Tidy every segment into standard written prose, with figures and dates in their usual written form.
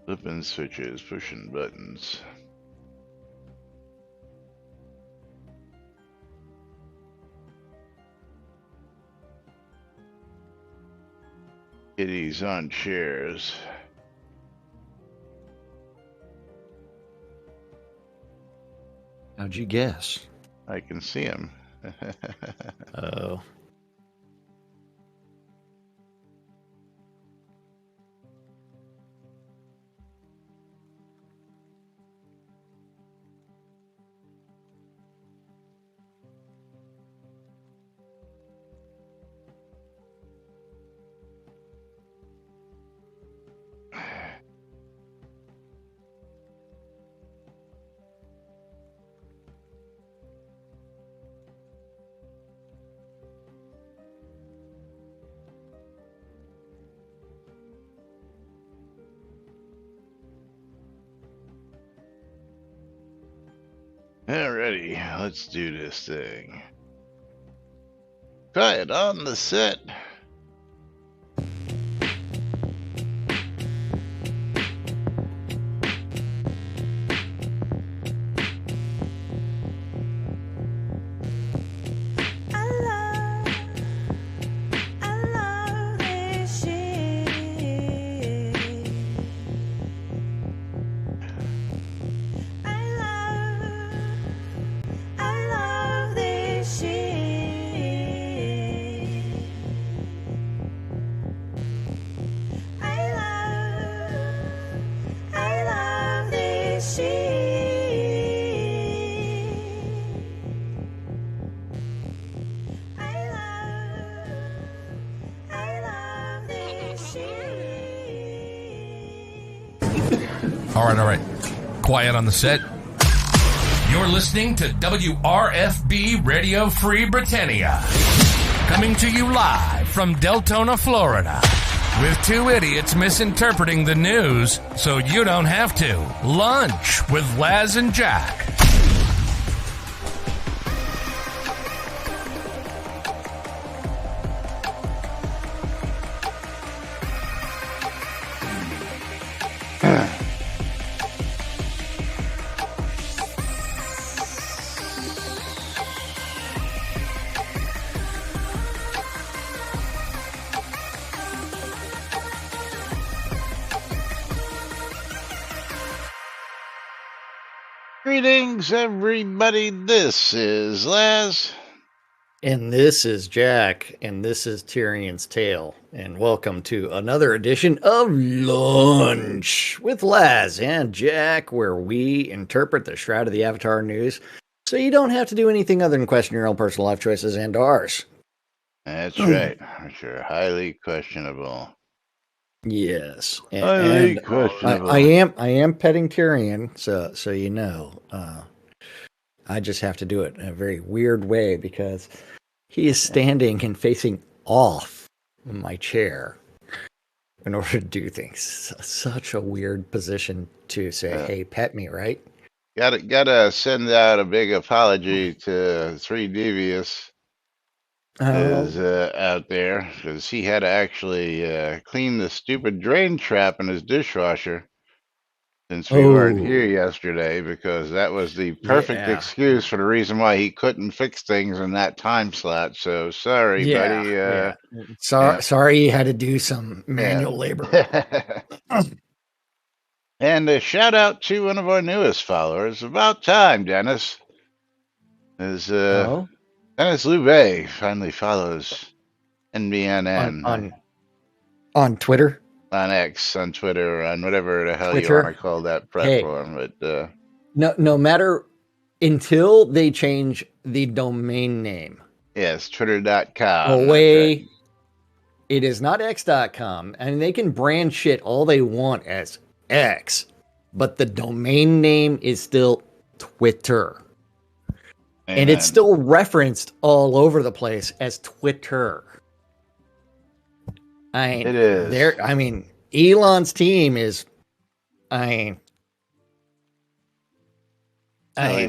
Flipping switches, pushing buttons. Kitties on chairs. How'd you guess? I can see him. Oh. Alrighty, let's do this thing. Quiet on the set. All right. Quiet on the set. You're listening to WRFB Radio Free Britannia. Coming to you live from Deltona, Florida. With two idiots misinterpreting the news so you don't have to. Lunch with Laz and Jack. Greetings, everybody. This is Laz. And this is Jack, and this is Tyrion's Tale. And welcome to another edition of Lunch with Laz and Jack, where we interpret the Shroud of the Avatar news so you don't have to do anything other than question your own personal life choices and ours. That's right. Which are highly questionable. Yes. Highly questionable. I am petting Tyrion, so you know. I just have to do it in a very weird way because he is standing and facing off my chair in order to do things. Such a weird position to say, hey, pet me, right? Gotta send out a big apology to Three Devious is out there because he had to actually clean the stupid drain trap in his dishwasher since we weren't here yesterday, because that was the perfect excuse for the reason why he couldn't fix things in that time slot. So sorry, buddy. Sorry you had to do some manual labor. And a shout out to one of our newest followers. About time, Dennis. Is Dennis Loubet finally follows NBNN on Twitter, on X, on Twitter, on whatever the hell you want to call that platform. Hey, but no matter until they change the domain name. Yes, twitter.com. Away. It is not x.com, and they can brand shit all they want as X, but the domain name is still Twitter. Amen. And it's still referenced all over the place as Twitter. It is. Elon's team is. He's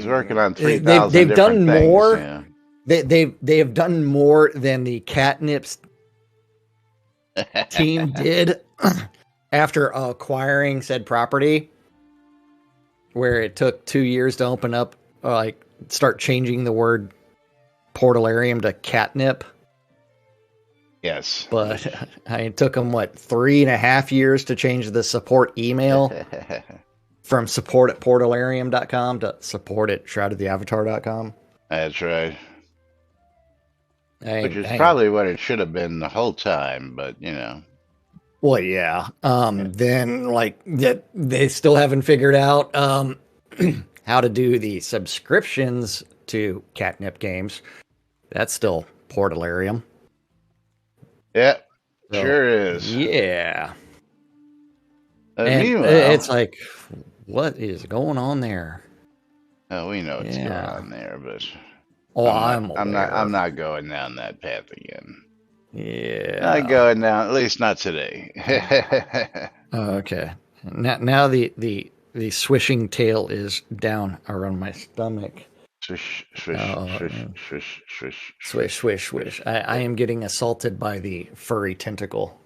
working on 3,000 They've done things, more. Yeah. They have done more than the Catnip's team did after acquiring said property, where it took 2 years to open up, like start changing the word portalarium to catnip. Yes. But it took them, 3.5 years to change the support email from support at portalarium.com to support at shroudedtheavatar.com. That's right. Which is probably what it should have been the whole time, but Well, yeah. Then they still haven't figured out how to do the subscriptions to catnip games. That's still portalarium. Yeah, So, sure is. Yeah. And meanwhile, it's like, what is going on there? Oh, we know what's going on there, but I'm not going down that path again. Yeah. Not going down, at least not today. Okay. Now the swishing tail is down around my stomach. Swish, swish, swish, swish, swish, swish, swish, swish. I am getting assaulted by the furry tentacle.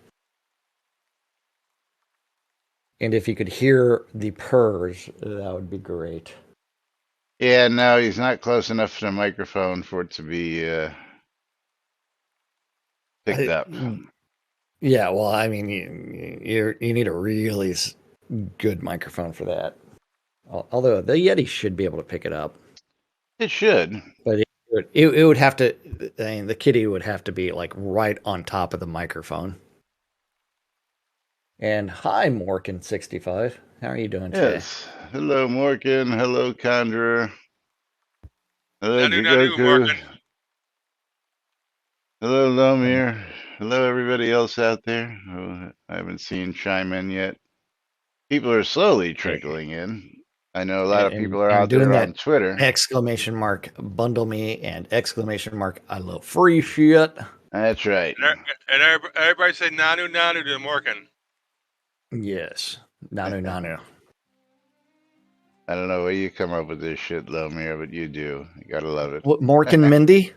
And if you could hear the purrs, that would be great. Yeah, no, he's not close enough to the microphone for it to be picked up. Yeah, well, I mean, you need a really good microphone for that. Although the Yeti should be able to pick it up. It should. But it would have to, the kitty would have to be right on top of the microphone. And hi, Morkin65. How are you doing today? Yes. Hello, Morkin. Hello, Conjurer. Hello, Jigoku. Hello, Lomir. Hello, everybody else out there who I haven't seen chime in yet. People are slowly trickling in. I know a lot of people are out there on Twitter. Exclamation mark, bundle me, and exclamation mark, I love free shit. That's right. And everybody say Nanu Nanu to Morkin. Yes. Nanu Nanu. I don't know where you come up with this shit, Lomir, but you do. You gotta love it. What, Morkin Mindy?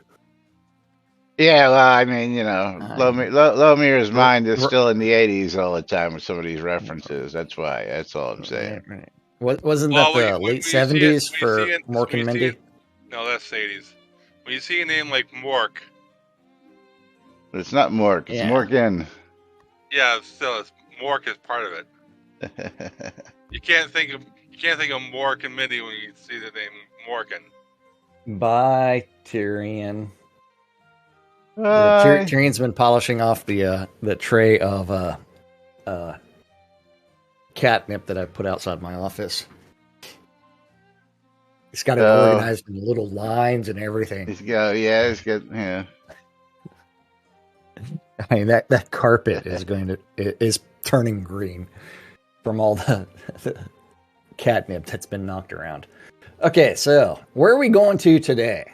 Yeah, well, I mean, Lomir's mind is still in the 80s all the time with some of these references. That's why. That's all I'm saying. Right. Wasn't that the late 70s for Morkin Mindy? No, that's the 80s. When you see a name like Mork. But it's not Mork. It's Morkin. Yeah, still, Mork is part of it. You can't think of Mork and Mindy when you see the name Morkin. Bye, Tyrion. Tyrion's been polishing off the tray of catnip that I put outside my office. He's got it organized in little lines and everything. He's got. I mean, that carpet is turning green from all the catnip that's been knocked around. Okay, so where are we going to today?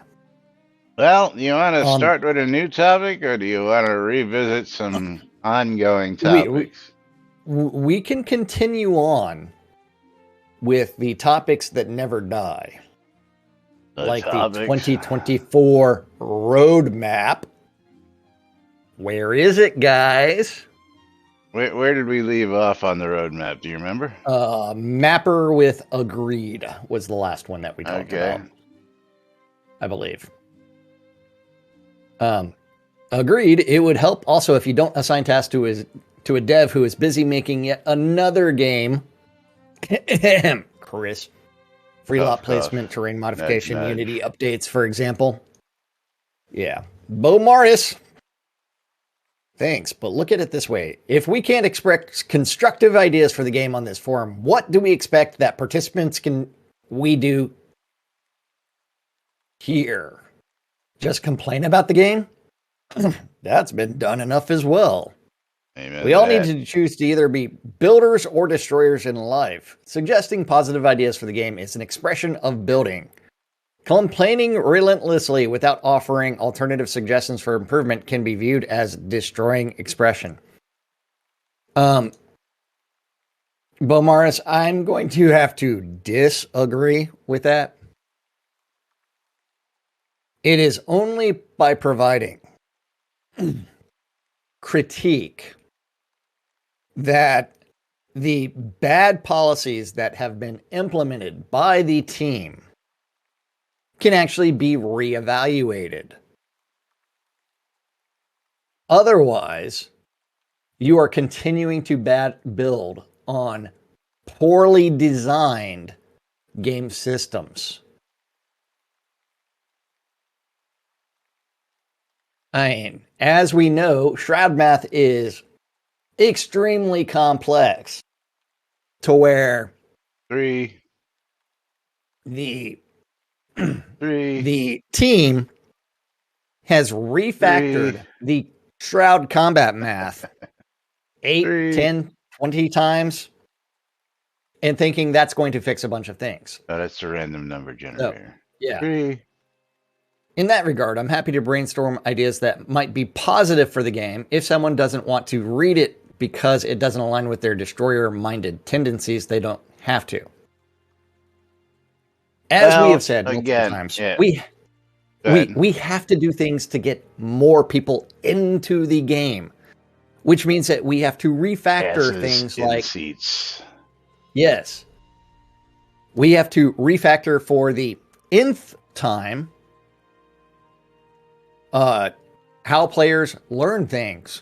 Well, you want to start with a new topic, or do you want to revisit some ongoing topics? We can continue on with the topics that never die. The 2024 roadmap. Where is it, guys? Where did we leave off on the roadmap? Do you remember? Mapper with Agreed was the last one that we talked about. I believe. Agreed. It would help also if you don't assign tasks to a dev who is busy making yet another game. Chris. Free lot placement, terrain modification, Unity updates, for example. Yeah. Bo Morris. Thanks, but look at it this way. If we can't express constructive ideas for the game on this forum, what do we expect that participants we do here? Just complain about the game? That's been done enough as well. Amen. We all need to choose to either be builders or destroyers in life. Suggesting positive ideas for the game is an expression of building. Complaining relentlessly without offering alternative suggestions for improvement can be viewed as destroying expression. Bo Morris, I'm going to have to disagree with that. It is only by providing critique that the bad policies that have been implemented by the team can actually be reevaluated. Otherwise, you are continuing to build on poorly designed game systems. I mean, as we know, Shroud math is extremely complex to where Three. the team has refactored the Shroud combat math 8, 10, 20 times and thinking that's going to fix a bunch of things. Oh, that's a random number generator. So, yeah. 3. In that regard, I'm happy to brainstorm ideas that might be positive for the game if someone doesn't want to read it because it doesn't align with their destroyer-minded tendencies. They don't have to. As we have said multiple times, we have to do things to get more people into the game, which means that we have to refactor things like seats. Yes. We have to refactor for the nth time how players learn things.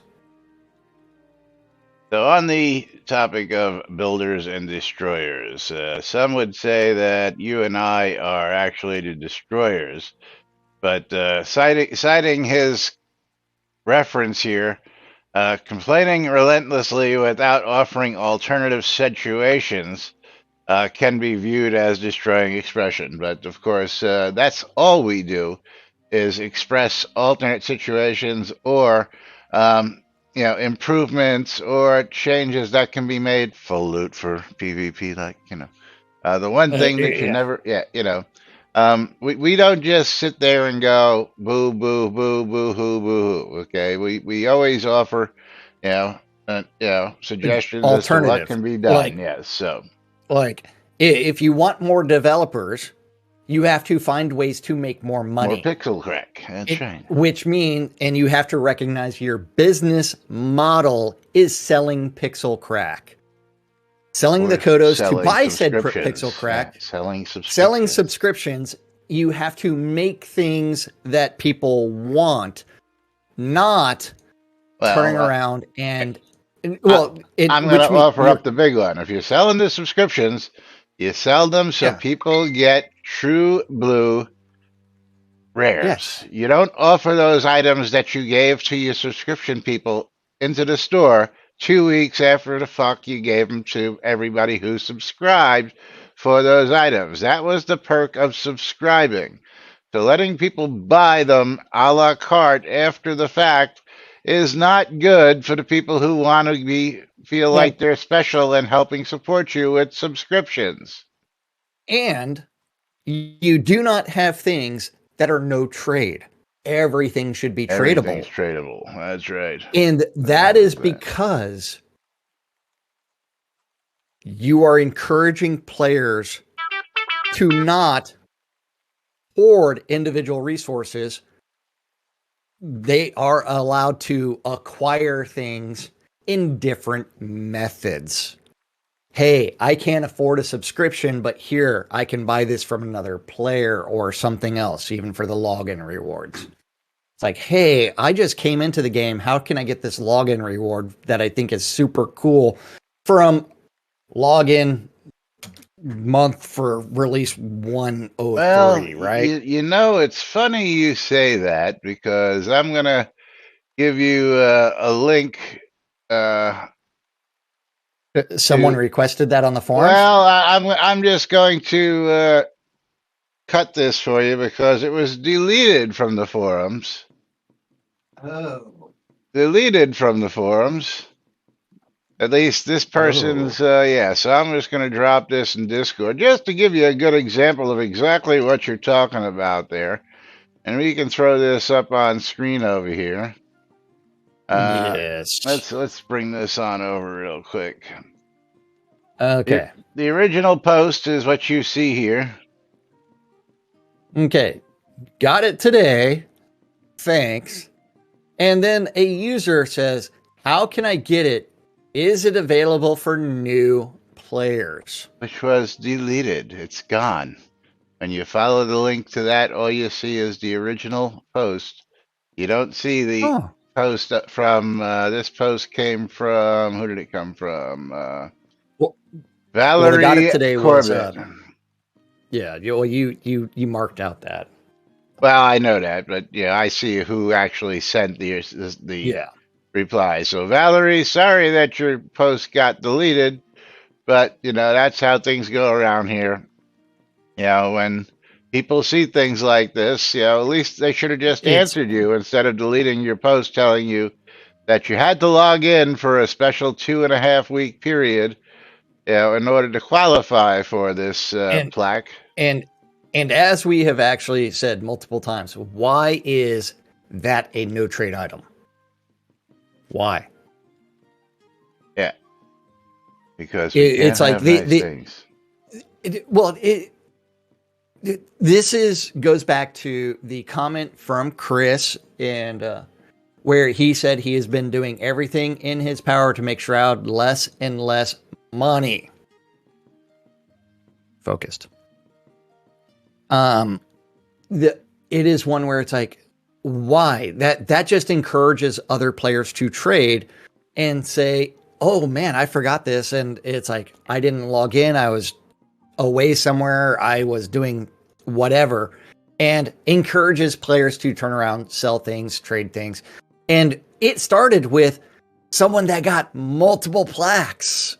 So on the topic of builders and destroyers, some would say that you and I are actually the destroyers, but citing his reference here, complaining relentlessly without offering alternative situations can be viewed as destroying expression. But of course, that's all we do is express alternate situations or improvements or changes that can be made. Full loot for PvP, like the one thing that you never, we don't just sit there and go boo boo boo boo hoo boo hoo. Okay, we always offer suggestions as to what can be done. Yes, so like if you want more developers, you have to find ways to make more money. More pixel crack. That's right. Which means, and you have to recognize your business model is selling pixel crack. Selling the Kodos to buy said pixel crack. Yeah, selling subscriptions. Selling subscriptions. You have to make things that people want, not turning around and... I'm going to offer up the big one. If you're selling the subscriptions, you sell them so people get true blue rares. Yes. You don't offer those items that you gave to your subscription people into the store 2 weeks after the fuck you gave them to everybody who subscribed for those items. That was the perk of subscribing. So letting people buy them a la carte after the fact is not good for the people who want to feel like they're special and helping support you with subscriptions. And you do not have things that are no trade. Everything should be tradable. Everything's tradable. That's right. And that is because you are encouraging players to not hoard individual resources. They are allowed to acquire things in different methods. Hey, I can't afford a subscription, but here, I can buy this from another player or something else, even for the login rewards. It's like, hey, I just came into the game. How can I get this login reward that I think is super cool from login month for release 103, right? It's funny you say that because I'm going to give you a link. Someone requested that on the forums? Well, I'm just going to cut this for you because it was deleted from the forums. Oh. Deleted from the forums. At least this person's, so I'm just going to drop this in Discord just to give you a good example of exactly what you're talking about there. And we can throw this up on screen over here. Yes. Let's bring this on over real quick. Okay. The original post is what you see here. Okay. Got it today. Thanks. And then a user says, how can I get it is it available for new players? Which was deleted. It's gone. When you follow the link to that, all you see is the original post. You don't see the Oh, post from this post came from, who did it come from? well, what I got it Valerie today was Corbett. yeah. You marked out that. Well, I know that, but yeah, I see who actually sent the Yeah. reply. So Valerie, sorry that your post got deleted, but that's how things go around here. When people see things like this, at least they should have just It's answered you instead of deleting your post telling you that you had to log in for a special 2.5 week period, in order to qualify for this and plaque. and and as we have actually said multiple times, why is that a no trade item? Why? Yeah, because we can't It's like have nice things. This goes back to the comment from Chris, and where he said he has been doing everything in his power to make Shroud less and less money focused. It is one where it's like, why? That just encourages other players to trade and say, oh man, I forgot this, and it's like, I didn't log in, I was away somewhere, I was doing whatever, and encourages players to turn around, sell things, trade things. And it started with someone that got multiple plaques.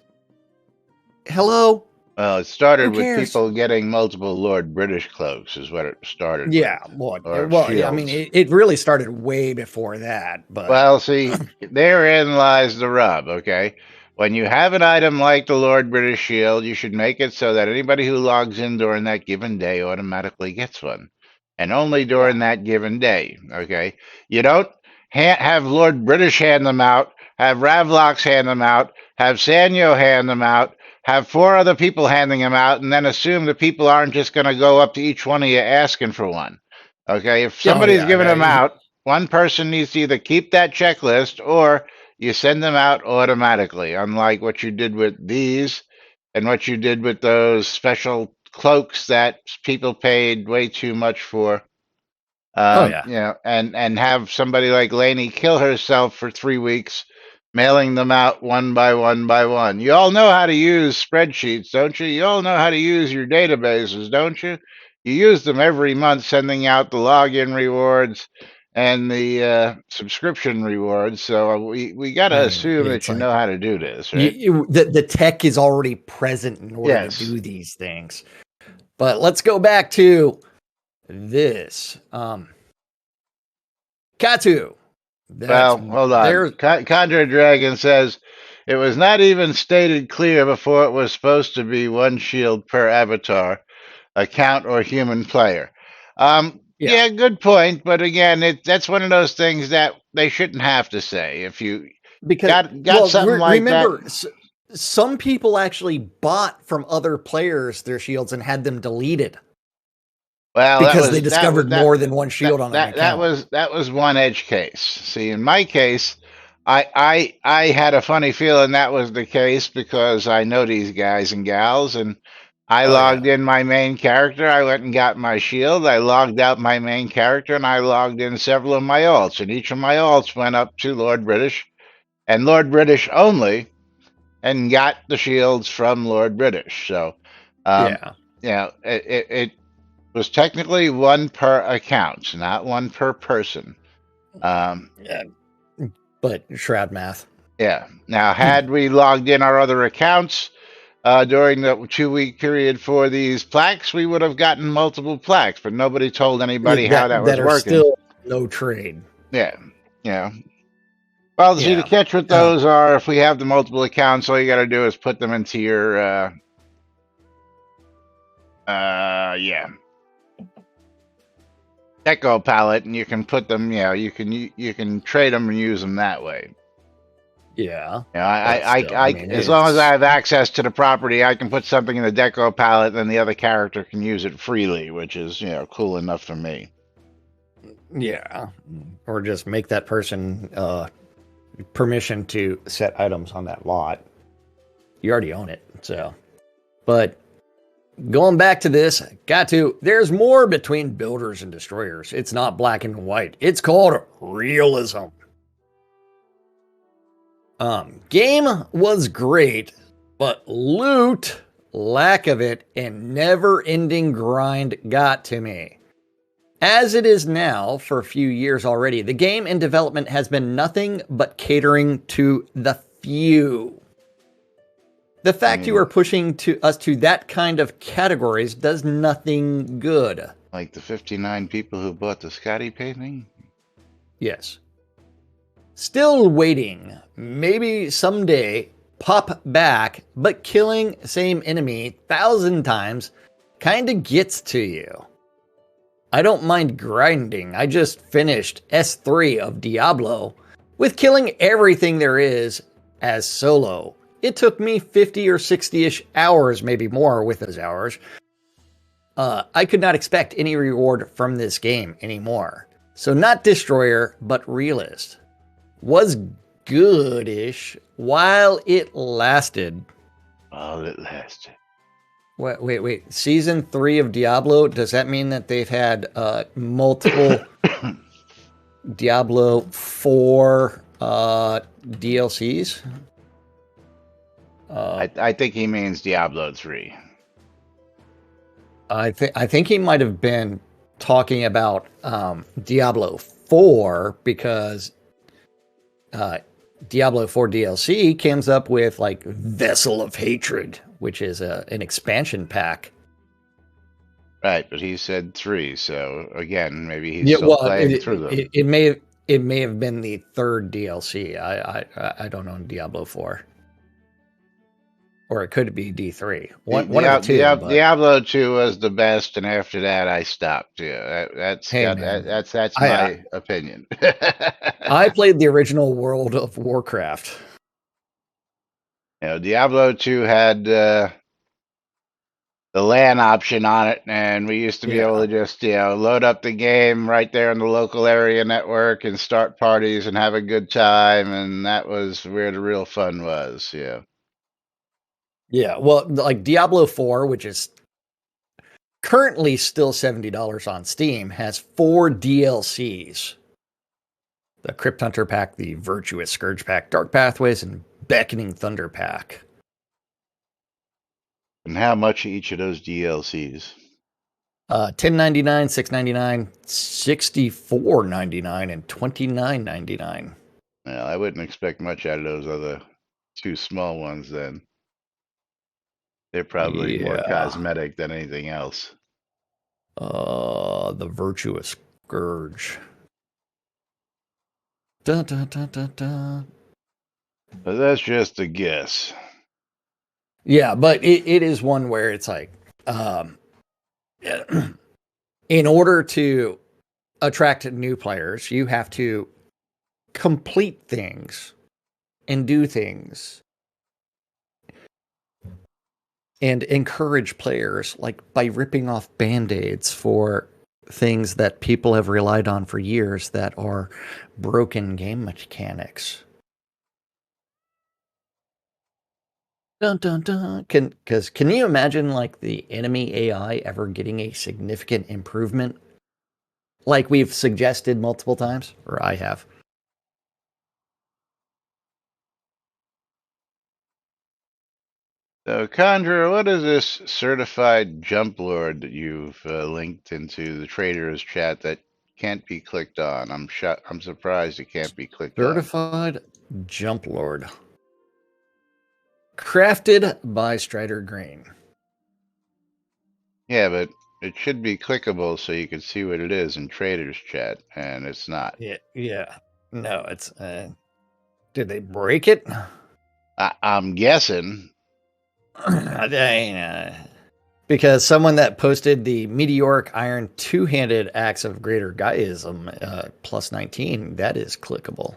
Hello? Well, it started Who with cares? people getting multiple Lord British cloaks, is what it started Yeah, with. well, Or yeah, I mean, shields. it really started way before that, but Well, see, therein lies the rub, okay? When you have an item like the Lord British Shield, you should make it so that anybody who logs in during that given day automatically gets one. And only yeah. during that given day, okay? You don't have Lord British hand them out, have Ravlox hand them out, have Sanyo hand them out, have 4 other people handing them out, and then assume the people aren't just going to go up to each one of you asking for one. Okay? If Oh, somebody's yeah. giving them out, one person needs to either keep that checklist or you send them out automatically, unlike what you did with these and what you did with those special cloaks that people paid way too much for. Oh, yeah. And have somebody like Lainey kill herself for 3 weeks, mailing them out one by one by one. You all know how to use spreadsheets, don't you? You all know how to use your databases, don't you? You use them every month, sending out the login rewards and the subscription rewards. So we got to I mean, assume that it's you like, know how to do this, right? the tech is already present in order Yes. to do these things. But let's go back to this. Katu. Well, hold on. Contra Dragon says it was not even stated clear before it was supposed to be one shield per avatar, account, or human player. Yeah, good point. But again, that's one of those things that they shouldn't have to say. If you got something like remember, that. Some people actually bought from other players their shields and had them deleted. Well, because they discovered more than one shield on an account. That was one edge case. See, in my case, I had a funny feeling that was the case because I know these guys and gals, and I logged in my main character. I went and got my shield. I logged out my main character, and I logged in several of my alts, and each of my alts went up to Lord British and Lord British only, and got the shields from Lord British. So, it was technically one per account, not one per person. But Shroud math. Yeah. Now, had we logged in our other accounts during the 2-week period for these plaques, we would have gotten multiple plaques, but nobody told anybody how that was working. Still no trade. Yeah. Well, see, the catch with those are if we have the multiple accounts, all you got to do is put them into your Deco palette, and you can put them. You can trade them and use them that way. Yeah. I mean, as long as I have access to the property, I can put something in the Deco palette, and the other character can use it freely, which is cool enough for me. Yeah. Or just make that person permission to set items on that lot. You already own it, so. But going back to this, there's more between builders and destroyers. It's not black and white. It's called realism. Game was great, but loot, lack of it, and never-ending grind got to me. As it is now, for a few years already, the game in development has been nothing but catering to the few. The fact you are pushing us to that kind of categories does nothing good. Like the 59 people who bought the Scotty painting? Yes. Still waiting. Maybe someday pop back, but killing same enemy 1,000 times kinda gets to you. I don't mind grinding. I just finished S3 of Diablo with killing everything there is as solo. It took me 50 or 60-ish hours, maybe more with those hours. I could not expect any reward from this game anymore. So not Destroyer, but Realist. Was goodish while it lasted. While it lasted. Wait. Season 3 of Diablo, does that mean that they've had multiple Diablo 4 DLCs? I think he means Diablo 3. I think he might have been talking about Diablo 4 because Diablo 4 DLC comes up with like Vessel of Hatred, which is an expansion pack. Right, but he said 3, so again, maybe he's still playing through them. It may have been the third DLC. I don't know Diablo 4. Or it could be D3. One of the two. Diablo 2 was the best, and after that, I stopped. Yeah, that's my opinion. I played the original World of Warcraft. Diablo 2 had the LAN option on it, and we used to be able to just load up the game right there in the local area network and start parties and have a good time, and that was where the real fun was. Yeah, well, like Diablo 4, which is currently still $70 on Steam, has 4 DLCs. The Crypt Hunter Pack, the Virtuous Scourge Pack, Dark Pathways, and Beckoning Thunder Pack. And how much are each of those DLCs? $10.99, $6.99, $64.99, and $29.99. Well, I wouldn't expect much out of those other 2 small ones then. They're probably more cosmetic than anything else. The Virtuous Scourge. Dun, dun, dun, dun, dun. But that's just a guess. Yeah, but it is one where it's like, in order to attract new players, you have to complete things and do things and encourage players, like by ripping off band-aids for things that people have relied on for years that are broken game mechanics. Dun dun dun. Can you imagine like the enemy AI ever getting a significant improvement? Like we've suggested multiple times, or I have. So, Conjure, what is this certified jump lord that you've linked into the traders chat that can't be clicked on? I'm surprised it can't be clicked on. Certified jump lord. Crafted by Strider Green. Yeah, but it should be clickable so you can see what it is in traders chat, and it's not. Yeah. No, it's. Did they break it? I'm guessing. Because someone that posted the Meteoric Iron two-handed acts of greater Gaiism plus 19, that is clickable.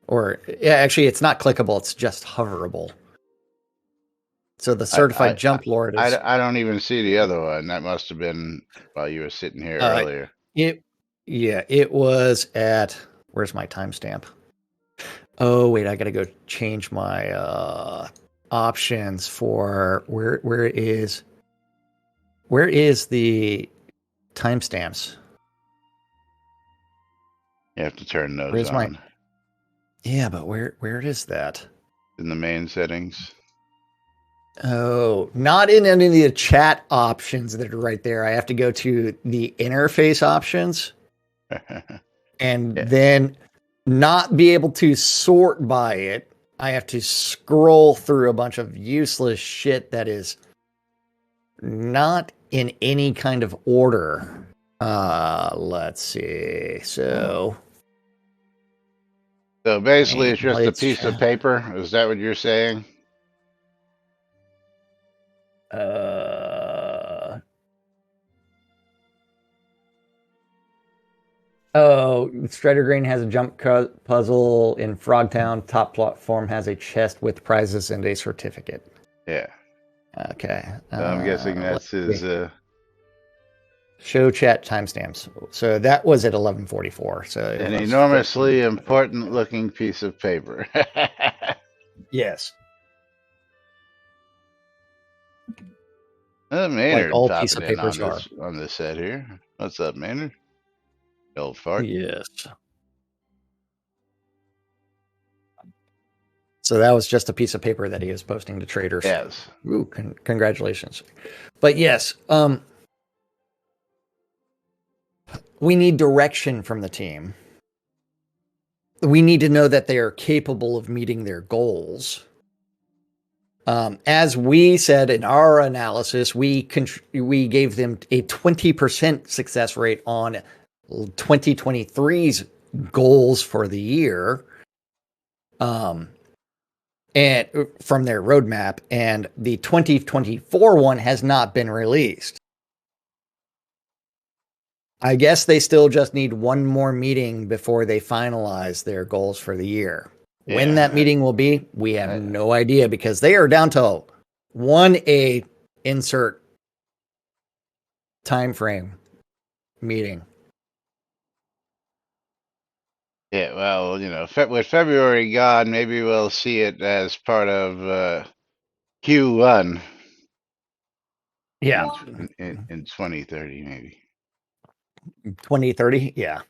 Or, actually, it's not clickable, it's just hoverable. So the certified jump lord is... I don't even see the other one. That must have been while you were sitting here earlier. It was at... Where's my timestamp? Oh wait, I gotta go change my options for where is the timestamps? You have to turn those Where's my on Yeah, but where is that? in the main settings. Oh, not in any of the chat options that are right there. I have to go to the interface options and Yeah. then not be able to sort by it. I have to scroll through a bunch of useless shit that is not in any kind of order. Let's see. So Basically, it's just a let's piece of paper. Is that what you're saying? Oh, Strider Green has a jump puzzle in Frogtown. Top platform has a chest with prizes and a certificate. Yeah. Okay. So I'm guessing that's his. Show chat timestamps. So that was at 11:44. So An enormously important-looking piece of paper. yes, Maynard like all piece popping of in papers are. on this set here. What's up, Maynard? Old fart. Yes. So that was just a piece of paper that he was posting to traders. Yes. Ooh, congratulations. But yes, we need direction from the team. We need to know that they are capable of meeting their goals. As we said in our analysis, we gave them a 20% success rate on 2023's goals for the year. And from their roadmap, and the 2024 one has not been released. I guess they still just need one more meeting before they finalize their goals for the year. Yeah, When that meeting will be, we have no idea, because they are down to a insert time frame meeting. Yeah, well, with February gone, maybe we'll see it as part of Q1. Yeah. In 2030, maybe. 2030, yeah.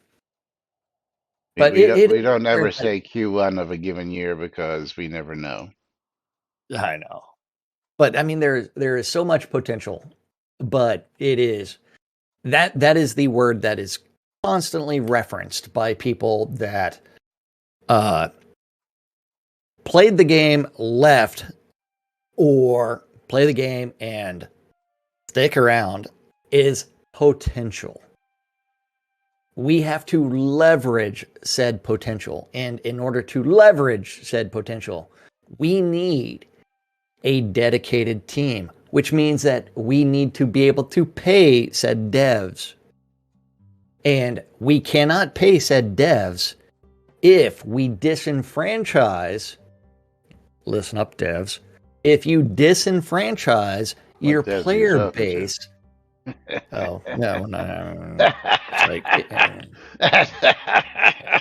But we don't ever say Q1 of a given year because we never know. I know. But I mean, there is so much potential, but it is that is the word that is constantly referenced by people that played the game, left, or play the game and stick around, is potential. We have to leverage said potential. And in order to leverage said potential, we need a dedicated team, which means that we need to be able to pay said devs. And we cannot pay said devs if we disenfranchise, listen up, devs, if you disenfranchise your player base. Oh, no. It's like,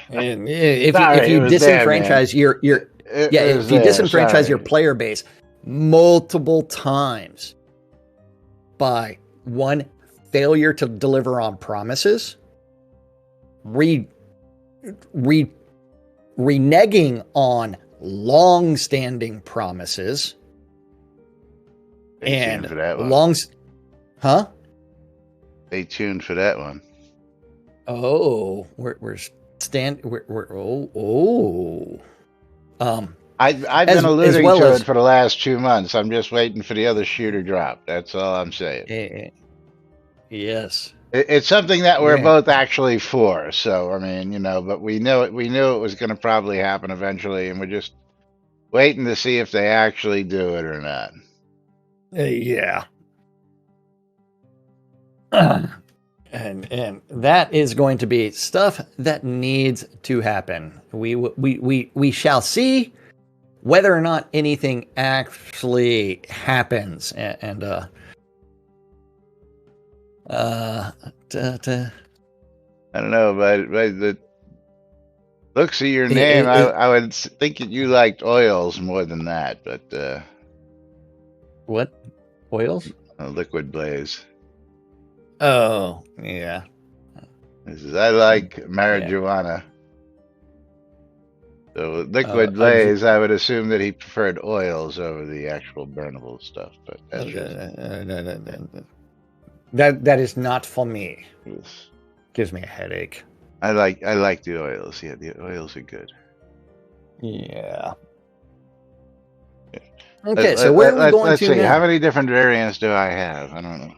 if you disenfranchise your player base multiple times by one, failure to deliver on promises, reneging on long-standing promises, and Stay tuned for that one. Oh, I've been alluding to it for the last 2 months. I'm just waiting for the other shoe to drop. That's all I'm saying. Yes. It's something that we're both actually for. So, I mean, but we knew it was going to probably happen eventually, and we're just waiting to see if they actually do it or not. Yeah. And that is going to be stuff that needs to happen. We shall see whether or not anything actually happens. And I don't know, but Looks of your It, name, it, it, I would think that you liked oils more than that, but what? Oils? Liquid Blaze. Oh, yeah. This is, I like Yeah. marijuana. So Liquid I've Blaze, I would assume that he preferred oils over the actual burnable stuff, but that's just that is not for me. yes. Gives me a headache. I like the oils. Yeah, the oils are good. Yeah. Okay, so where are we Let's going to see. How now? many different variants do I have? I don't know.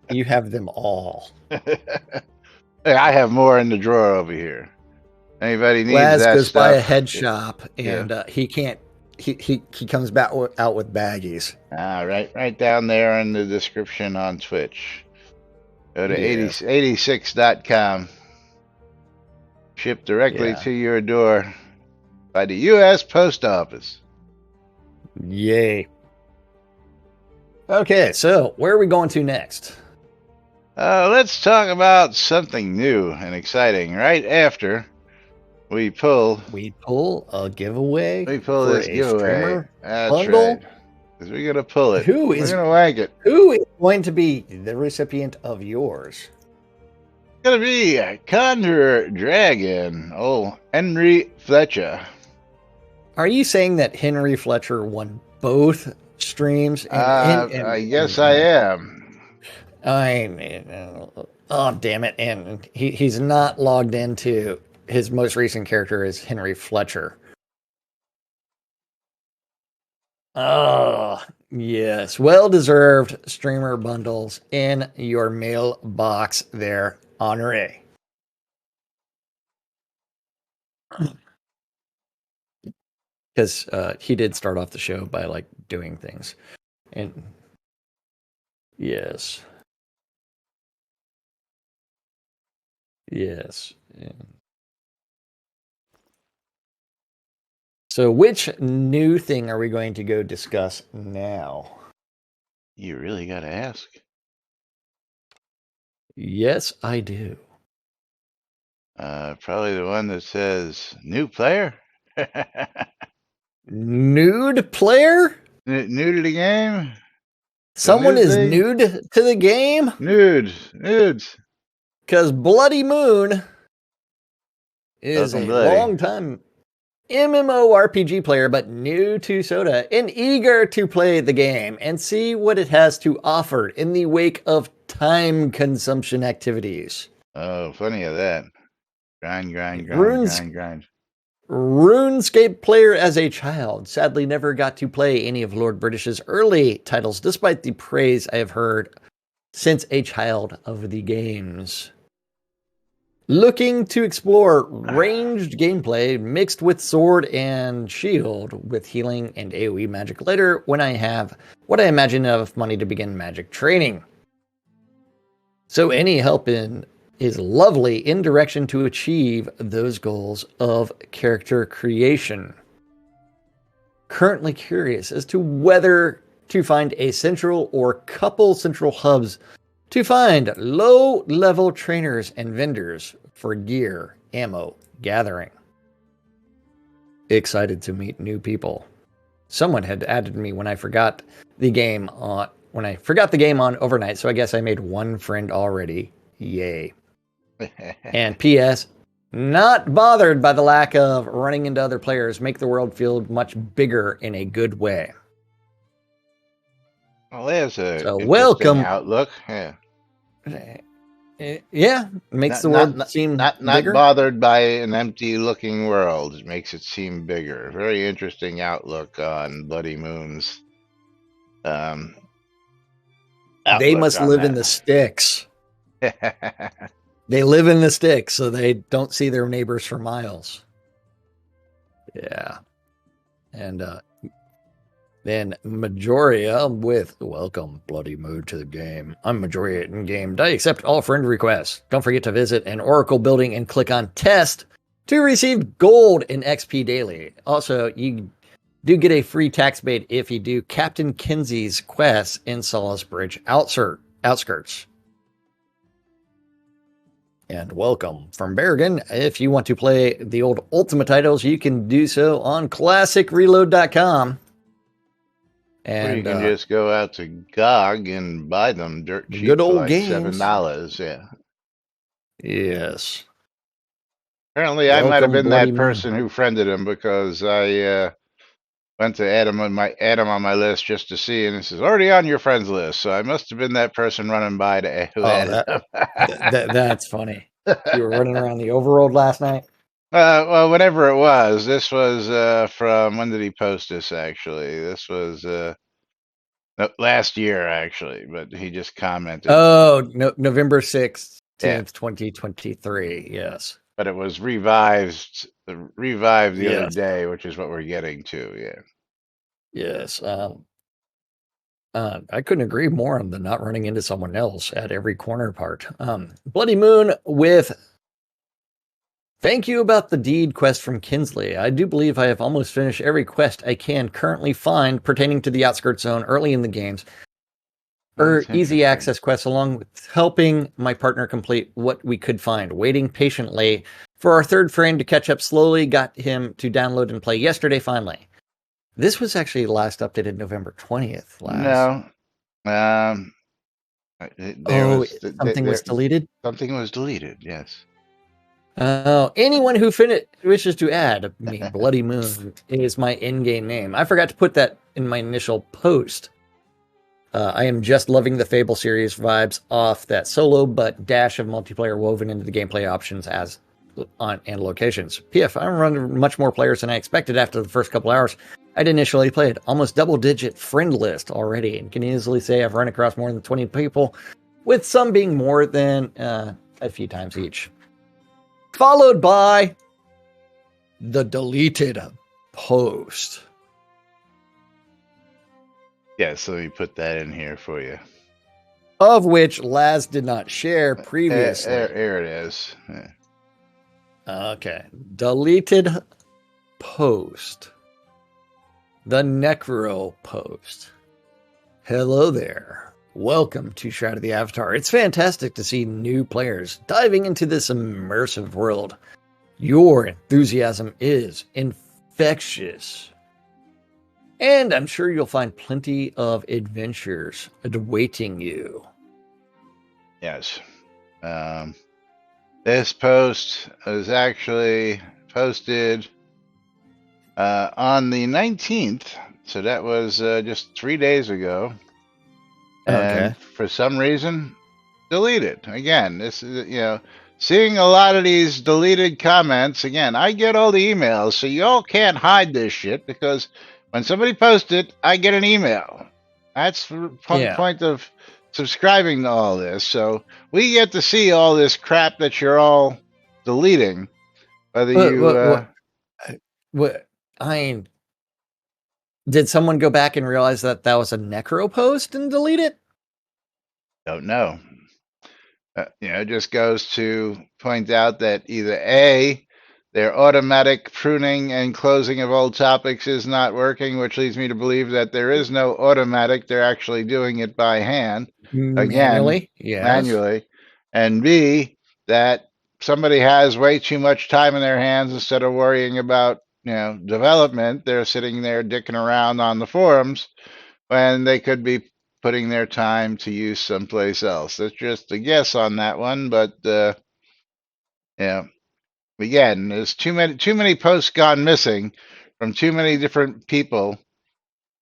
You have them all. Hey, I have more in the drawer over here. Anybody needs Laz that goes by a stuff? head shop, Yeah. and he can't. He comes back out with baggies. Right down there in the description on Twitch. Go to Yeah. 86.com. Shipped directly Yeah. to your door by the U.S. Post Office. Yay. Okay, so where are we going to next? Let's talk about something new and exciting. Right after we pull a giveaway for this a giveaway. streamer That's bundle. right. Because we're gonna pull it. Who We're is gonna wank it. who is going to be the recipient of yours? It's gonna be a Conjurer Dragon. Oh, Henry Fletcher. Are you saying that Henry Fletcher won both streams? I guess I am. Oh damn it! And he's not logged into his most recent character is Henry Fletcher. Oh yes, well deserved streamer bundles in your mailbox there, Honore. Because he did start off the show by like doing things, and yes. Yes. Yeah. So, which new thing are we going to go discuss now? You really gotta ask. Yes, I do. Probably the one that says new player. Nude player? New to the game. Someone new is thing? nude to the game? Nudes. Because Bloody Moon is Welcome, a Bloody. long-time MMORPG player, but new to Soda and eager to play the game and see what it has to offer in the wake of time consumption activities. Oh, plenty of that. Grind. RuneScape player as a child. Sadly, never got to play any of Lord British's early titles, despite the praise I have heard since a child of the games. Looking to explore ranged gameplay mixed with sword and shield with healing and AoE magic later when I have what I imagine enough money to begin magic training. So any help is lovely in direction to achieve those goals of character creation. Currently curious as to whether to find a central or couple central hubs to find low-level trainers and vendors for gear, ammo, gathering. Excited to meet new people. Someone had added me when I forgot the game on overnight, so I guess I made one friend already. Yay. And P.S. Not bothered by the lack of running into other players. Make the world feel much bigger in a good way. Well, there's a So interesting welcome. outlook. Yeah. Yeah, makes the world seem not bigger. bothered by an empty-looking world. It makes it seem bigger. Very interesting outlook on Bloody Moon's. They must live in the sticks. They live in the sticks, so they don't see their neighbors for miles. Yeah. And then Majoria with welcome Bloody Moon to the game. I'm Majoria in game. I accept all friend requests. Don't forget to visit an Oracle building and click on test to receive gold in XP daily. Also, you do get a free tax bait if you do Captain Kinsey's quest in Solace Bridge outskirts. And welcome from Berrigan. If you want to play the old Ultimate titles, you can do so on ClassicReload.com. And, or you And can just go out to GOG and buy them dirt cheap good for old like games. $7. Yeah. Yes. Apparently, I might have Welcome, been Bloody that person who friended him because I went to add him on my list just to see, and it says already on your friends list. So I must have been that person running by to who added him. That's funny. You were running around the overworld last night? Well, whatever it was. This was from when did he post this? Actually, this was no, last year actually, but he just commented. Oh, no, November 16th, Yeah. 2023. Yes. But it was revived the other Yes. day, which is what we're getting to. Yeah. Yes. I couldn't agree more on the not running into someone else at every corner part. Bloody Moon with thank you about the deed quest from Kinsley. I do believe I have almost finished every quest I can currently find pertaining to the outskirts zone early in the games. Easy access quests, along with helping my partner complete what we could find. Waiting patiently for our third friend to catch up slowly, got him to download and play yesterday finally. This was actually last updated November 20th. No. Something was deleted? Something was deleted, yes. Anyone who wishes to add me, Bloody Moon is my in-game name. I forgot to put that in my initial post. I am just loving the Fable series vibes off that solo but dash of multiplayer woven into the gameplay options and locations. PF, I'm running much more players than I expected after the first couple hours. I'd initially played almost double-digit friend list already and can easily say I've run across more than 20 people, with some being more than a few times each. Followed by the deleted post. Yeah, so let me put that in here for you. Of which Laz did not share previously. There it is. Yeah. Okay. Deleted post. The Necro post. Hello there. Welcome to Shroud of the Avatar. It's fantastic to see new players diving into this immersive world. Your enthusiasm is infectious. And I'm sure you'll find plenty of adventures awaiting you. Yes. This post was actually posted on the 19th. So that was just 3 days ago. And for some reason, deleted. Again, this is, seeing a lot of these deleted comments. Again, I get all the emails, so y'all can't hide this shit because when somebody posts it, I get an email. That's the point of subscribing to all this. So we get to see all this crap that you're all deleting. Whether did someone go back and realize that was a Necro post and delete it? Don't know. It just goes to point out that either A, their automatic pruning and closing of old topics is not working, which leads me to believe that there is no automatic. They're actually doing it by hand. Manually. And B, that somebody has way too much time in their hands instead of worrying about, development. They're sitting there dicking around on the forums when they could be putting their time to use someplace else. That's just a guess on that one, but again, there's too many posts gone missing from too many different people.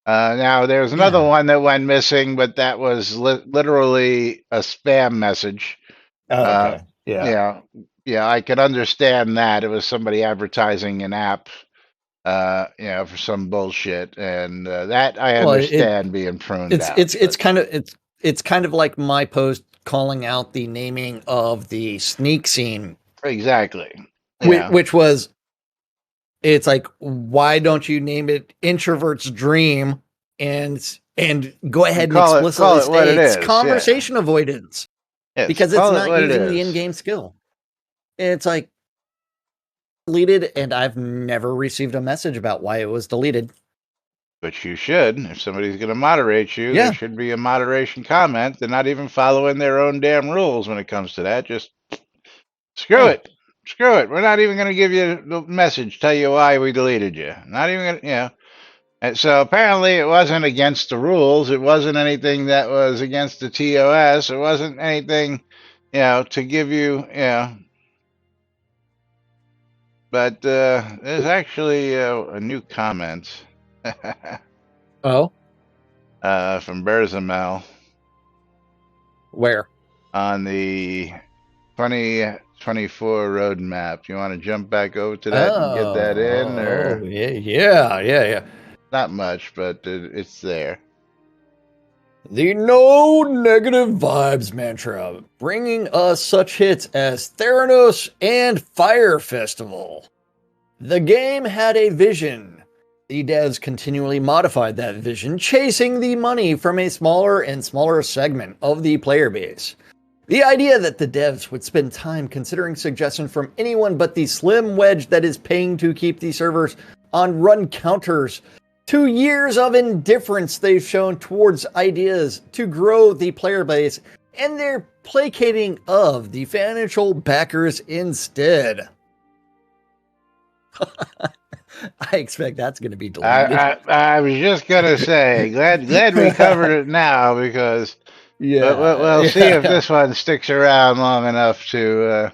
Now there's another one that went missing, but that was literally a spam message. Okay. Yeah, I could understand that. It was somebody advertising an app, for some bullshit, and that I understand being pruned out. It's kind of like my post calling out the naming of the sneak scene. Exactly. Which was, it's like, why don't you name it Introvert's Dream and go ahead and explicitly state it's conversation avoidance. Yes, because it's not using the in-game skill. It's like deleted, and I've never received a message about why it was deleted. But you should. If somebody's going to moderate you, there should be a moderation comment. They're not even following their own damn rules when it comes to that. Just Screw it. Screw it. We're not even going to give you the message, tell you why we deleted you. Not even going to, And so apparently it wasn't against the rules. It wasn't anything that was against the TOS. It wasn't anything, to give you, But there's actually a new comment Oh, from Berzamel where? on the 2024 roadmap. You want to jump back over to that and get that in, or yeah. not much, but it's there. The no negative vibes mantra, bringing us such hits as Theranos and Fire Festival. The game had a vision. The devs continually modified that vision, chasing the money from a smaller and smaller segment of the player base. The idea that the devs would spend time considering suggestions from anyone but the slim wedge that is paying to keep the servers on run counters. 2 years of indifference they've shown towards ideas to grow the player base, and they're placating of the financial backers instead. I expect that's going to be deleted. I was just gonna say, glad we covered it now, because we'll see if this one sticks around long enough to.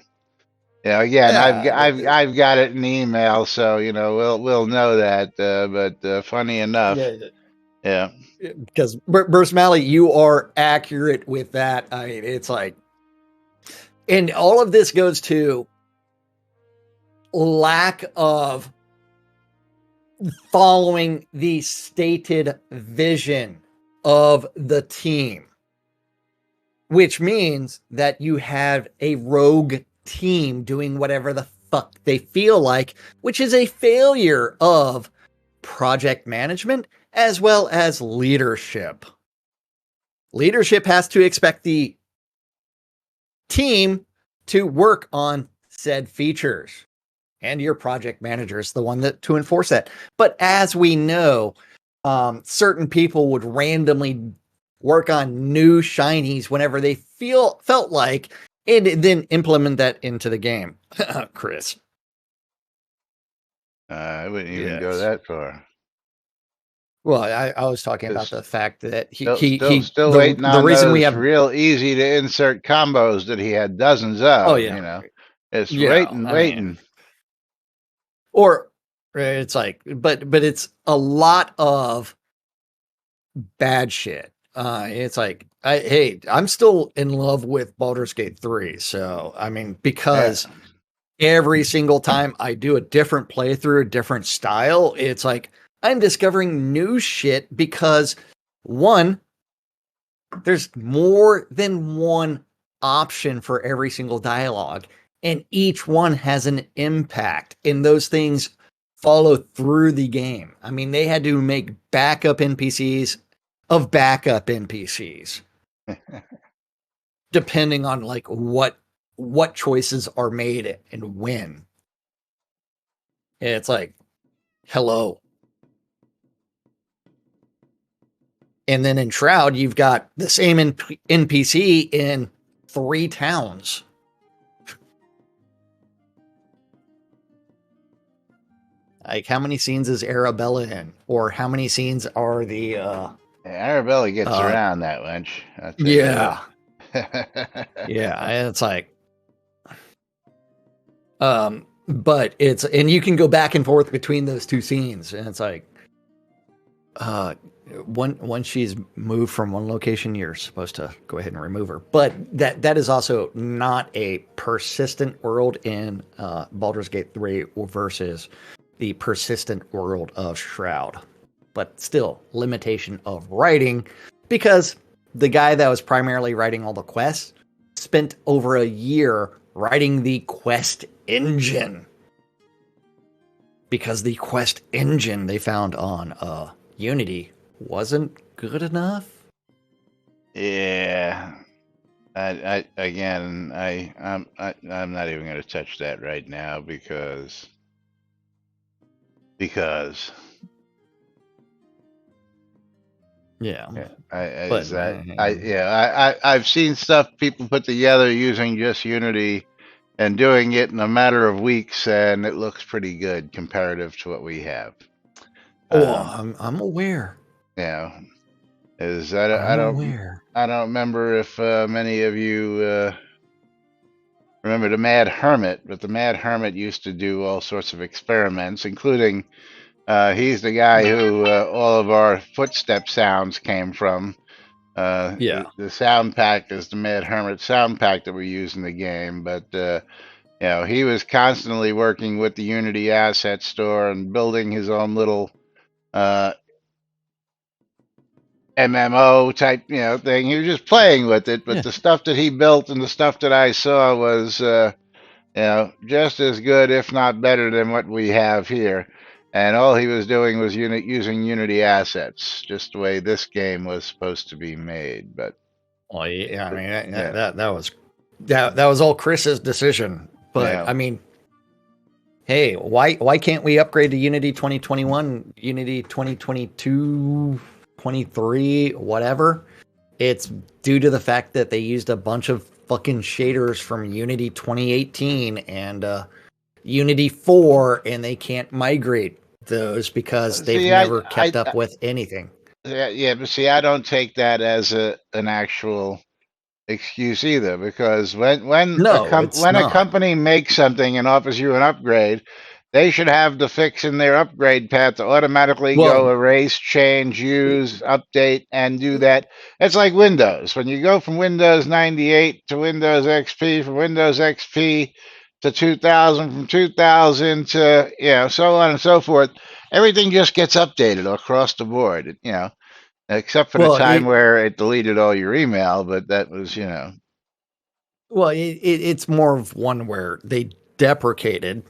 Again, I've got it in email, so we'll know that. But funny enough, yeah. Because Bruce Malley, you are accurate with that. I mean, it's like, and all of this goes to lack of following the stated vision of the team, which means that you have a rogue team doing whatever the fuck they feel like, which is a failure of project management as well as leadership. Leadership has to expect the team to work on said features, and your project manager is the one to enforce that. But as we know, certain people would randomly work on new shinies whenever they felt like, and then implement that into the game. Chris. I wouldn't even go that far. Well, I was talking about the fact that still waiting on those real easy to insert combos that he had dozens of. Oh yeah, it's waiting. Or it's like, but it's a lot of bad shit. It's like, I'm still in love with Baldur's Gate 3. So, I mean, because every single time I do a different playthrough, a different style, it's like I'm discovering new shit because, one, there's more than one option for every single dialogue, and each one has an impact, and those things follow through the game. I mean, they had to make backup NPCs of backup NPCs, depending on like what choices are made and when. It's like, hello. And then in Shroud, you've got the same NPC in 3 towns. Like, how many scenes is Arabella in? Or how many scenes are the... Arabella gets around that wench. Yeah. Yeah, and it's like... but it's... And you can go back and forth between those 2 scenes. And it's like... Once she's moved from one location, you're supposed to go ahead and remove her. But that is also not a persistent world in Baldur's Gate 3 versus the persistent world of Shroud. But still, limitation of writing, because the guy that was primarily writing all the quests spent over a year writing the quest engine. Because the quest engine they found on Unity wasn't good enough. Yeah, I'm not even going to touch that right now because I've seen stuff people put together using just Unity and doing it in a matter of weeks, and it looks pretty good comparative to what we have. I'm aware. Yeah, I'm aware. I don't remember if many of you remember the Mad Hermit, but the Mad Hermit used to do all sorts of experiments, including he's the guy who all of our footstep sounds came from. Yeah. The sound pack is the Mad Hermit sound pack that we use in the game, but you know, he was constantly working with the Unity Asset Store and building his own little uh, MMO type, you know, thing. He was just playing with it, but Yeah. the stuff that he built and the stuff that I saw was, you know, just as good, if not better, than what we have here. And all he was doing was using Unity assets, just the way this game was supposed to be made. But Well, yeah, I mean yeah, that was all Chris's decision. But yeah. I mean, hey, why can't we upgrade to Unity 2021, Unity 2022, 23, whatever? It's due to the fact that they used a bunch of fucking shaders from Unity 2018 and Unity 4, and they can't migrate those because they've See, never kept up with anything. yeah, but see, I don't take that as an actual excuse either, because No, it's when a not. company makes something and offers you an upgrade, they should have the fix in their upgrade path to automatically go Well, erase, change, use, update, and do that. It's like Windows. When you go from Windows 98 to Windows XP, from Windows XP to 2000, from 2000 to, you know, so on and so forth, everything just gets updated across the board, you know, except for the well, time where it deleted all your email, but that was, you know. it's more of one where they deprecated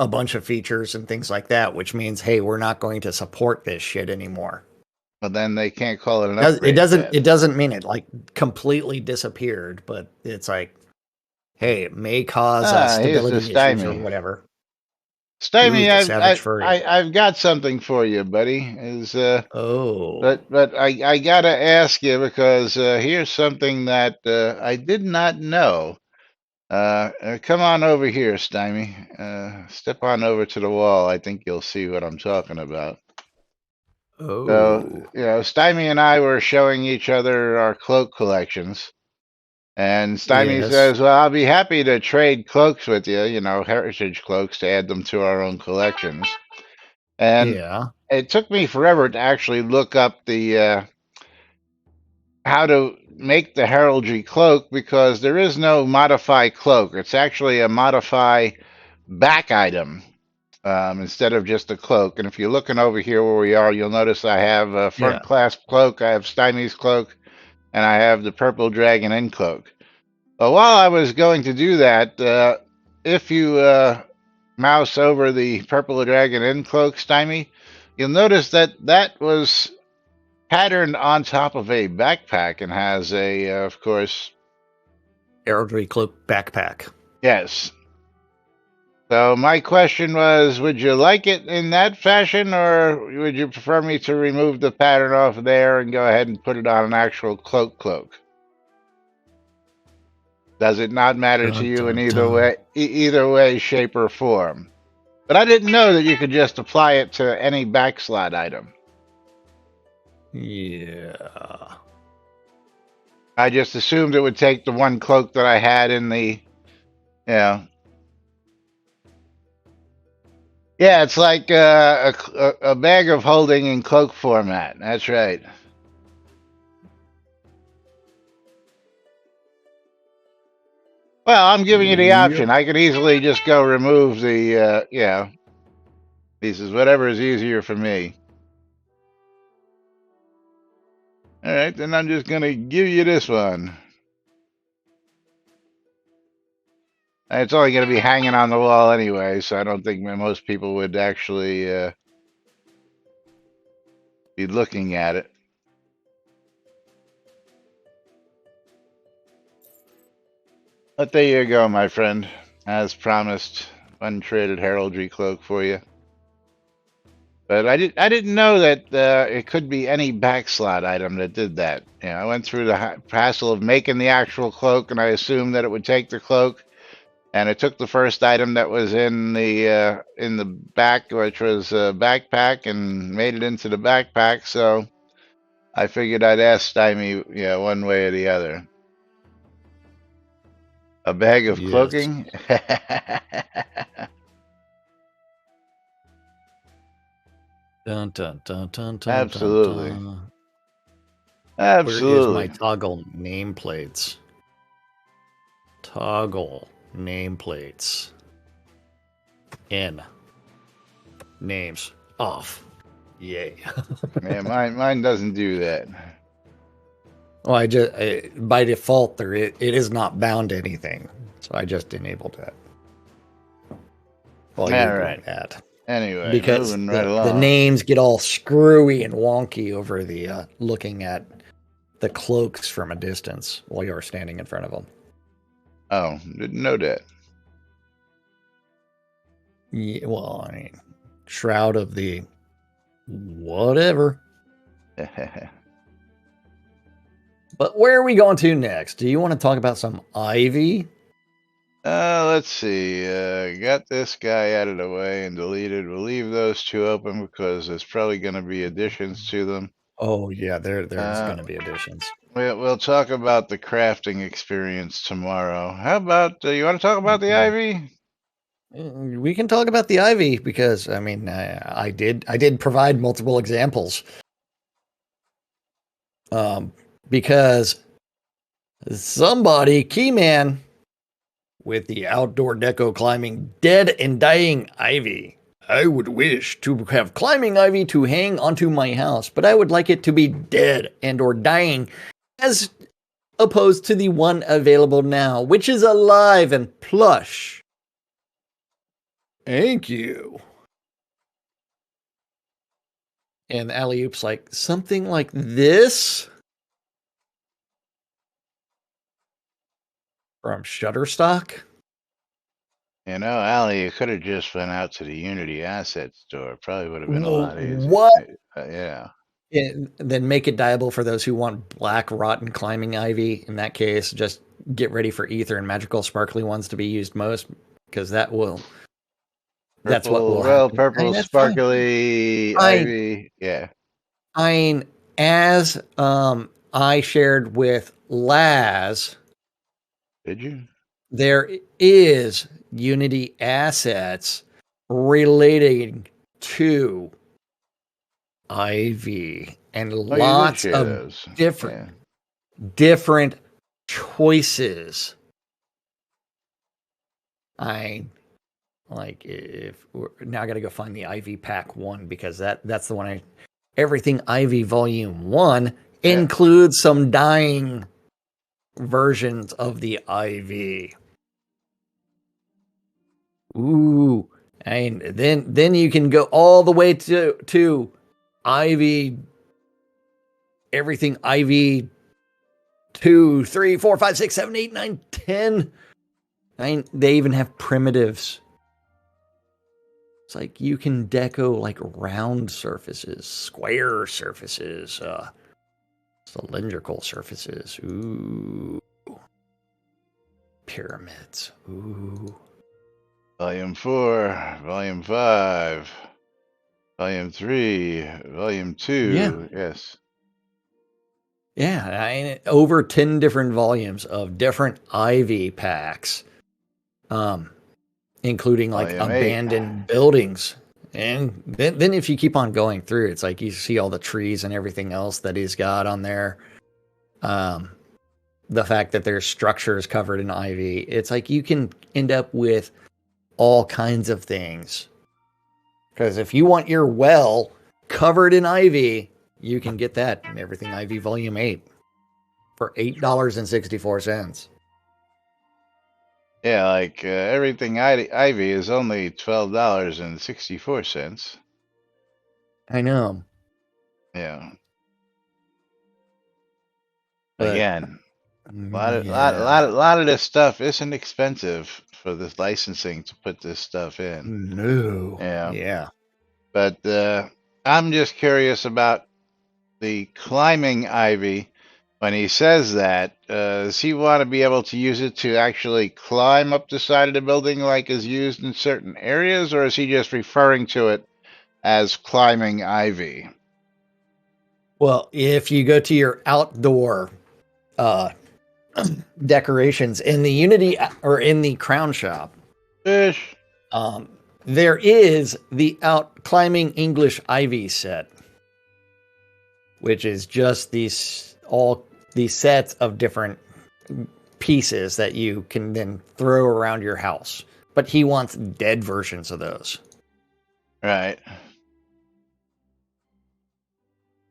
a bunch of features and things like that, which means, hey, we're not going to support this shit anymore. But then they can't call it an It upgrade doesn't. path. It doesn't mean it like completely disappeared, but it's like, hey, it may cause Here's the stability issues or stymie. whatever. Ooh, Stymie, the savage furry. I've got something for you, buddy. Oh, But I gotta ask you, because here's something that I did not know. Come on over here, Stymie. Step on over to the wall. I think you'll see what I'm talking about. So, oh, you know, Stymie and I were showing each other our cloak collections. And Stymie yes, says, well, I'll be happy to trade cloaks with you, you know, heritage cloaks, to add them to our own collections. And yeah, it took me forever to actually look up the how to make the heraldry cloak, because there is no modify cloak. It's actually a modify back item instead of just a cloak. And if you're looking over here where we are, you'll notice I have a yeah. front clasp cloak, I have Stymie's cloak, and I have the purple dragon in cloak. But while I was going to do that, if you mouse over the purple dragon in cloak, Stymie, you'll notice that that was patterned on top of a backpack and has a, of course, Heraldry cloak backpack. yes. So my question was, would you like it in that fashion, or would you prefer me to remove the pattern off there and go ahead and put it on an actual cloak? Does it not matter to Dun, you in dun, either dun. way, either way, shape, or form? But I didn't know that you could just apply it to any backslot item. Yeah. I just assumed it would take the one cloak that I had in the, you know. Yeah, it's like a bag of holding in cloak format. That's right. Well, I'm giving you the Yep. option. I could easily just go remove the, you know, pieces, whatever is easier for me. All right, then I'm just going to give you this one. It's only going to be hanging on the wall anyway, so I don't think most people would actually be looking at it. But there you go, my friend. As promised, untraded heraldry cloak for you. But I didn't know that it could be any backslot item that did that. I went through the hassle of making the actual cloak, and I assumed that it would take the cloak, and it took the first item that was in the back, which was a backpack, and made it into the backpack. So I figured I'd ask Stymie, one way or the other. A bag of Yes. cloaking? Dun, dun, dun, dun, dun, Absolutely. dun, dun. Where is my Absolutely. toggle nameplates? Toggle nameplates. In. Names. Off. Yay. Yeah, mine doesn't do that. Well, by default there it is not bound to anything, so I just enabled that. While you're All doing right. that, Anyway, because moving right the along. names get all screwy and wonky over the looking at the cloaks from a distance while you're standing in front of them. Oh, didn't know that. Yeah, well, I mean, Shroud of the whatever. But where are we going to next? Do you want to talk about some ivy? Let's see. Got this guy out of the way and deleted. We'll leave those two open because there's probably going to be additions to them. Oh yeah, there's going to be additions. We'll talk about the crafting experience tomorrow. How about you want to talk about the ivy? We can talk about the ivy because I mean I did provide multiple examples. Because somebody, Keyman, with the outdoor deco climbing dead and dying ivy. I would wish to have climbing ivy to hang onto my house, but I would like it to be dead and or dying as opposed to the one available now, which is alive and plush. Thank you. And Alley-Oop's like, something like this? From Shutterstock? Allie, you could have just went out to the Unity Asset Store. Probably would have been a lot easier. What? Yeah. And then make it dieable for those who want black rotten climbing ivy. In that case, just get ready for ether and magical sparkly ones to be used most, because that's what will happen. Purple That's fine. sparkly ivy. Yeah. I mean, as I shared with Laz, Did you? there is Unity assets relating to ivy and lots of different choices. I like if now I got to go find the Ivy Pack 1 because that's the one everything Ivy Volume 1 includes some dying versions of the Ivy. Ooh, and then you can go all the way to Ivy, everything Ivy 2, 3, 4, 5, 6, 7, 8, 9, 10. They even have primitives. It's like you can deco like round surfaces, square surfaces, cylindrical surfaces. Ooh. Pyramids. Ooh. Volume 4, Volume 5, Volume 3, Volume 2. Yeah. Yes. Yeah, over 10 different volumes of different Ivy packs, including like Volume abandoned buildings. And then if you keep on going through, it's like you see all the trees and everything else that he's got on there. The fact that there's structures covered in ivy, it's like you can end up with all kinds of things. Because if you want your well covered in ivy, you can get that in Everything Ivy Volume 8 for $8.64. Yeah, like Everything Ivy is only $12.64. I know. Yeah. But, again, a lot of this stuff isn't expensive for this licensing to put this stuff in. No. Yeah. Yeah. But I'm just curious about the climbing ivy. When he says that, does he want to be able to use it to actually climb up the side of the building like is used in certain areas, or is he just referring to it as climbing ivy? Well, if you go to your outdoor uh, decorations in the Unity or in the Crown Shop, Fish. um, there is the out climbing English ivy set, which is just these sets of different pieces that you can then throw around your house. But he wants dead versions of those. Right.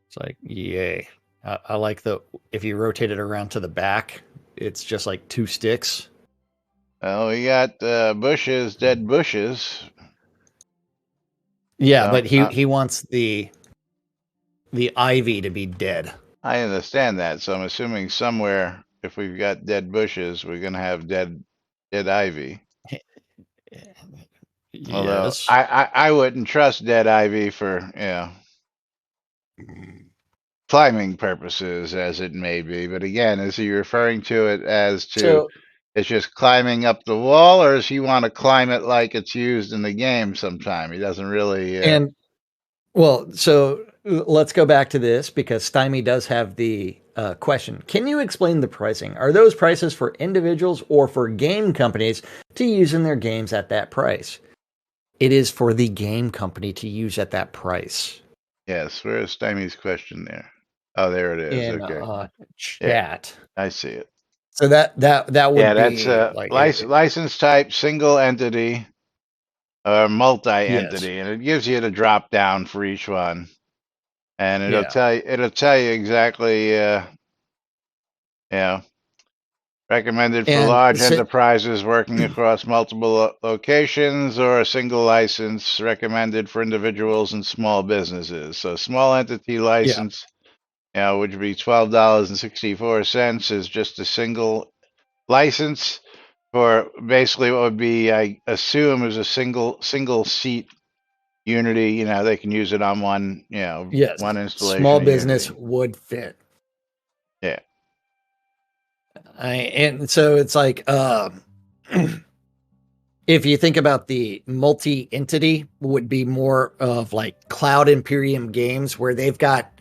It's like, yay. I like if you rotate it around to the back, it's just like two sticks. Well, we got bushes, dead bushes. Yeah, So, but he wants the ivy to be dead. I understand that. So I'm assuming somewhere, if we've got dead bushes, we're going to have dead ivy. Although Yes. I wouldn't trust dead ivy for, climbing purposes, as it may be. But again, is he referring to it as to So it's just climbing up the wall, or does he want to climb it like it's used in the game sometime? He doesn't really. and well, so let's go back to this because Stymie does have the question. Can you explain the pricing? Are those prices for individuals or for game companies to use in their games at that price? It is for the game company to use at that price. Yes, where's Stymie's question there? Oh, there it is. In Okay. Yeah, chat. I see it. So that Yeah, would that's be like license type, single entity, or yes, multi-entity, and it gives you the drop down for each one, and yeah, it'll tell you exactly, you know, recommended for and large enterprises working across multiple locations, or a single license recommended for individuals and small businesses. So small entity yeah, license, which would be $12.64, is just a single license for basically what would be, I assume, is a single seat Unity. They can use it on one, yes, one small installation of business Unity. would fit. Yeah. And so it's like if you think about the multi-entity would be more of like Cloud Imperium Games where they've got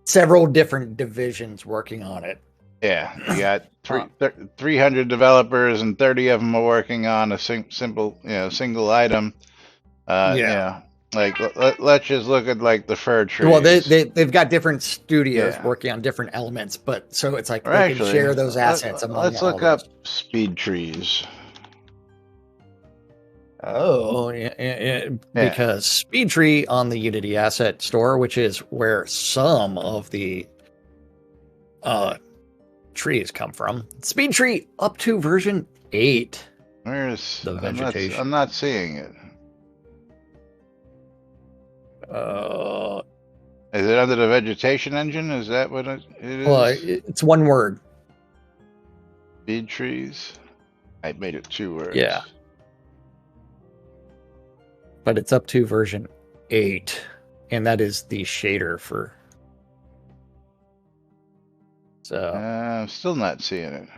several different divisions working on it. Yeah, you got 300 developers, and 30 of them are working on a simple, single item. Yeah. Like let's just look at like the fir trees. Well, they've got different studios Yeah. working on different elements, but so it's like Or they can actually, share those assets among let's all look those. up speed trees. Oh, yeah, because Speed Tree on the Unity Asset Store, which is where some of the trees come from. Speed Tree up to version 8. Where's The vegetation? I'm not seeing it. Is it under the vegetation engine? Is that what it is? Well, it's one word. Speed trees. I made it 2 words. Yeah. But it's up to version 8, and that is the shader for. So I'm still not seeing it.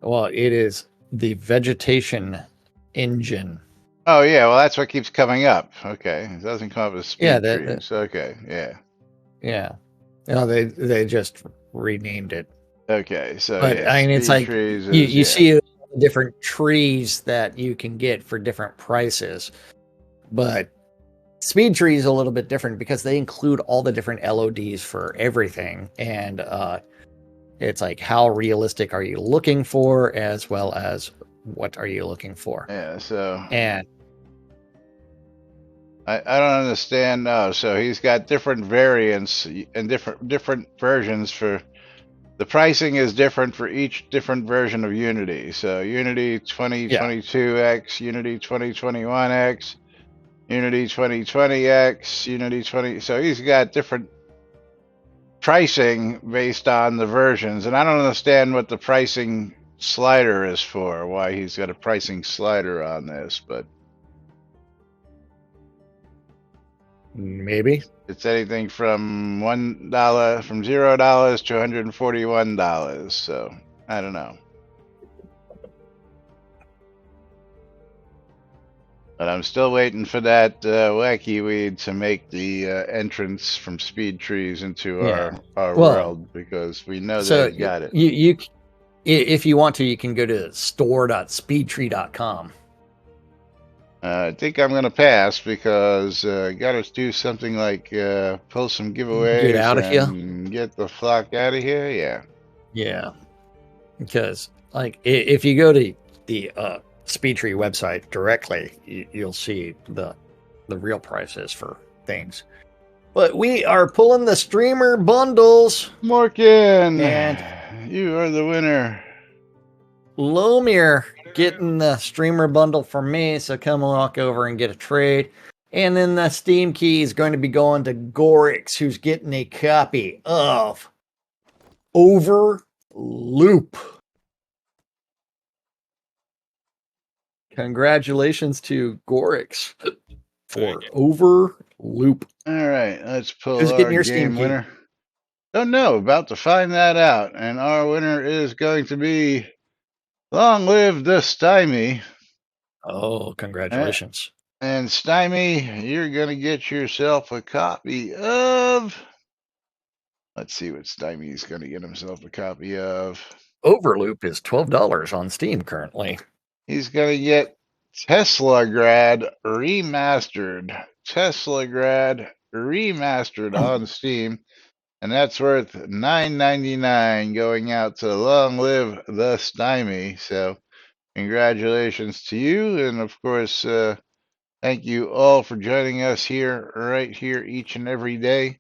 Well, it is the vegetation engine. Oh yeah, well that's what keeps coming up. Okay, it doesn't come up as speed trees. Okay, yeah. Yeah. No, they just renamed it. Okay, so but yeah, I mean, it's like you see different trees that you can get for different prices, but Speed Tree is a little bit different because they include all the different LODs for everything, and it's like how realistic are you looking for, as well as what are you looking for. Yeah, so and I don't understand. No, so he's got different variants and different versions for. The pricing is different for each different version of Unity. So Unity 2022X, Unity 2021X, Unity 2020X, Unity 20. So he's got different pricing based on the versions, and I don't understand what the pricing slider is for. Why he's got a pricing slider on this, but Maybe. It's anything from $1, from $0 to $141. So I don't know. But I'm still waiting for that wacky weed to make the entrance from speed trees into Yeah. our Well, world, because we know So they've got it. if you want to, you can go to store.speedtree.com. I think I'm going to pass because got to do something like pull some giveaways Get out of here. and get the flock out of here. Yeah. Yeah, because like if you go to the Speedtree website directly, you'll see the real prices for things. But we are pulling the streamer bundles. Morgan, And you are the winner. Lomir getting the streamer bundle from me, so come walk over and get a trade. And then the Steam key is going to be going to Gorix, who's getting a copy of Overloop. Congratulations to Gorix for Overloop. All right, let's pull Who's our getting your Steam game key? winner. Don't know, about to find that out. And our winner is going to be Long Live the Stymie. Oh, congratulations. And Stymie, you're going to get yourself a copy of... Let's see what Stymie's going to get himself a copy of. Overloop is $12 on Steam currently. He's going to get Tesla Grad Remastered. Tesla Grad Remastered on Steam. And that's worth $9.99, going out to Long Live the Stymie. So congratulations to you. And of course, thank you all for joining us here, right here, each and every day.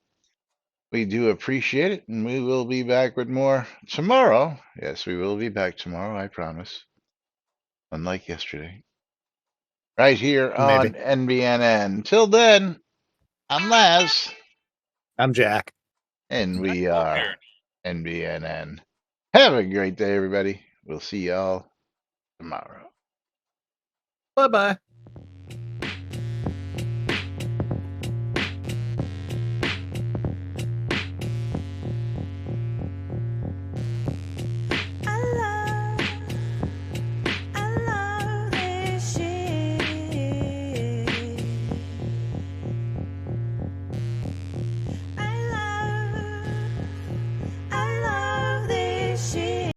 We do appreciate it, and we will be back with more tomorrow. Yes, we will be back tomorrow, I promise. Unlike yesterday. Right here on Maybe. NBNN. Till then, I'm Laz. I'm Jack. And we are NBNN. Have a great day, everybody. We'll see y'all tomorrow. Bye-bye.